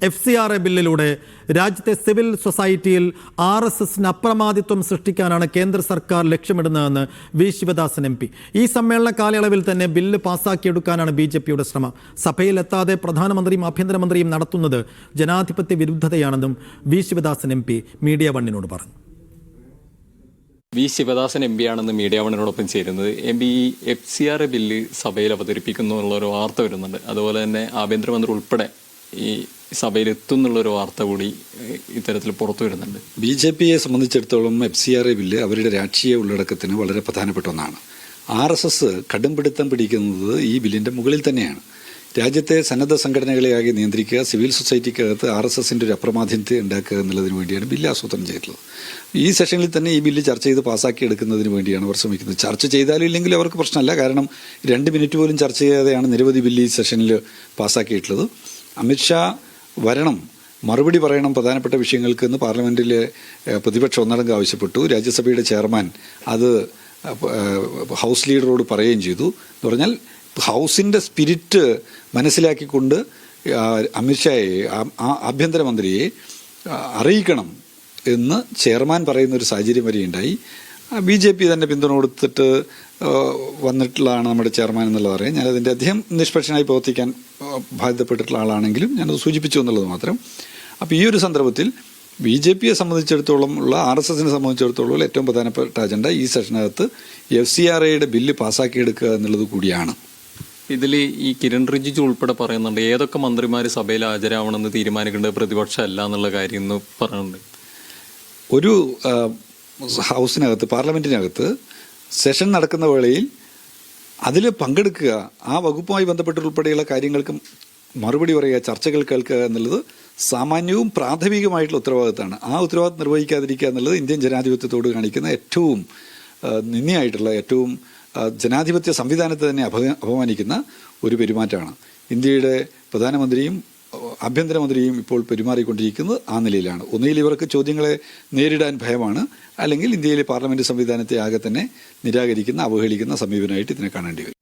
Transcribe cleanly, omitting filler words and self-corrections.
FCRA ബില്ലിലൂടെ രാജ്യത്തെ civil സൊസൈറ്റിയിൽ RSSന് അപ്രമാദിത്വം സൃഷ്ടിക്കാനാണ് കേന്ദ്ര സർക്കാർ ലക്ഷ്യമിടുന്നതെന്ന് വി ശിവദാസൻ MP. ഈ സമ്മേളന കാലയളവിൽ തന്നെ ബില്ല് പാസാക്കിയെടുക്കാനാണ് BJPയുടെ ശ്രമം. സഭയിലെത്താതെ പ്രധാനമന്ത്രിയും ആഭ്യന്തരമന്ത്രിയും നടത്തുന്നത് ജനാധിപത്യ വിരുദ്ധതയാണെന്നും വി ശിവദാസൻ MP മീഡിയ വണ്ണിനോട് പറഞ്ഞു. വി ശിവദാസൻ MP ആണെന്ന് മീഡിയ വണ്ണിനോടൊപ്പം ചേരുന്നത്. MP FCRA ബില്ല് സഭയിൽ അവതരിപ്പിക്കുന്നു എന്നുള്ളൊരു വാർത്ത വരുന്നുണ്ട്. അതുപോലെ തന്നെ ആഭ്യന്തരമന്ത്രി ഉൾപ്പെടെ ഈ സഭയിൽ എത്തുന്നുള്ളൊരു വാർത്ത കൂടി ഇത്തരത്തിൽ പുറത്തു വരുന്നുണ്ട്. BJPയെ സംബന്ധിച്ചിടത്തോളം FCRA ബില്ല് അവരുടെ രാഷ്ട്രീയ ഉള്ളടക്കത്തിന് വളരെ പ്രധാനപ്പെട്ട ഒന്നാണ്. RSS കടുംപിടുത്തം പിടിക്കുന്നത് ഈ ബില്ലിൻ്റെ മുകളിൽ തന്നെയാണ്. രാജ്യത്തെ സന്നദ്ധ സംഘടനകളെയാകെ നിയന്ത്രിക്കുക, സിവിൽ സൊസൈറ്റിക്കകത്ത് RSSന്റെ ഒരു അപ്രമാദിത്വം ഉണ്ടാക്കുക എന്നുള്ളതിന് വേണ്ടിയാണ് ബില്ല് ആസൂത്രണം ചെയ്തിട്ടുള്ളത്. ഈ സെഷനിൽ തന്നെ ഈ ബില്ല് ചർച്ച ചെയ്ത് പാസ്സാക്കി എടുക്കുന്നതിന് വേണ്ടിയാണ് അവർ ശ്രമിക്കുന്നത്. ചർച്ച ചെയ്താലും ഇല്ലെങ്കിലും അവർക്ക് പ്രശ്നമല്ല. കാരണം 2 മിനിറ്റ് പോലും ചർച്ച ചെയ്യാതെയാണ് നിരവധി ബില്ല് ഈ സെഷനിൽ പാസ്സാക്കിയിട്ടുള്ളത്. അമിത്ഷാ വരണം, മറുപടി പറയണം പ്രധാനപ്പെട്ട വിഷയങ്ങൾക്ക് എന്ന് പാർലമെന്റിലെ പ്രതിപക്ഷം ഒന്നടങ്കം ആവശ്യപ്പെട്ടു. രാജ്യസഭയുടെ ചെയർമാൻ അത് ഹൗസ് ലീഡറോട് പറയുകയും ചെയ്തു. എന്ന് പറഞ്ഞാൽ ഹൗസിൻ്റെ സ്പിരിറ്റ് മനസ്സിലാക്കിക്കൊണ്ട് അമിത്ഷായെ, ആഭ്യന്തരമന്ത്രിയെ അറിയിക്കണം എന്ന് ചെയർമാൻ പറയുന്ന ഒരു സാഹചര്യം വരെ ഉണ്ടായി. BJP തന്നെ പിന്തുണ കൊടുത്തിട്ട് വന്നിട്ടുള്ളതാണ് നമ്മുടെ ചെയർമാൻ എന്നുള്ളത് അറിയാം. ഞാനതിൻ്റെ അദ്ദേഹം നിഷ്പക്ഷനായി പ്രവർത്തിക്കാൻ ബാധ്യതപ്പെട്ടിട്ടുള്ള ആളാണെങ്കിലും ഞാനത് സൂചിപ്പിച്ചു എന്നുള്ളത് മാത്രം. അപ്പോൾ ഈ ഒരു സന്ദർഭത്തിൽ BJPയെ സംബന്ധിച്ചിടത്തോളം ഉള്ള RSSനെ സംബന്ധിച്ചിടത്തോളം ഏറ്റവും പ്രധാനപ്പെട്ട അജണ്ട ഈ സെഷനകത്ത് FCRAയുടെ ബില്ല് പാസ്സാക്കിയെടുക്കുക എന്നുള്ളത് കൂടിയാണ്. ഇതിൽ ഈ കിരൺ റിജിജു ഉൾപ്പെടെ പറയുന്നുണ്ട് ഏതൊക്കെ മന്ത്രിമാർ സഭയിൽ ഹാജരാവണമെന്ന് തീരുമാനിക്കേണ്ടത് പ്രതിപക്ഷമല്ല എന്നുള്ള കാര്യം എന്ന് പറയുന്നുണ്ട്. ഒരു ഹൗസിനകത്ത്, പാർലമെന്റിനകത്ത് സെഷൻ നടക്കുന്ന വേളയിൽ അതിൽ പങ്കെടുക്കുക, ആ വകുപ്പുമായി ബന്ധപ്പെട്ടുൾപ്പെടെയുള്ള കാര്യങ്ങൾക്ക് മറുപടി പറയുക, ചർച്ചകൾ കേൾക്കുക എന്നുള്ളത് സാമാന്യവും പ്രാഥമികമായിട്ടുള്ള ഉത്തരവാദിത്തമാണ്. ആ ഉത്തരവാദിത്തം നിർവഹിക്കാതിരിക്കുക എന്നുള്ളത് ഇന്ത്യൻ ജനാധിപത്യത്തോട് കാണിക്കുന്ന ഏറ്റവും നിന്ദ്യമായിട്ടുള്ള, ഏറ്റവും ജനാധിപത്യ സംവിധാനത്തെ തന്നെ അപമാനിക്കുന്ന ഒരു പെരുമാറ്റമാണ്. ഇന്ത്യയുടെ പ്രധാനമന്ത്രിയും ആഭ്യന്തരമന്ത്രിയും ഇപ്പോൾ പെരുമാറിക്കൊണ്ടിരിക്കുന്നത് ആ നിലയിലാണ്. ഒന്നുകിൽ ഇവർക്ക് ചോദ്യങ്ങളെ നേരിടാൻ ഭയമാണ്, അല്ലെങ്കിൽ ഇന്ത്യയിലെ പാർലമെന്റ് സംവിധാനത്തെ ആകെ തന്നെ നിരാകരിക്കുന്ന, അവഹേളിക്കുന്ന സമീപനമായിട്ട് ഇതിനെ കാണേണ്ടി വരും.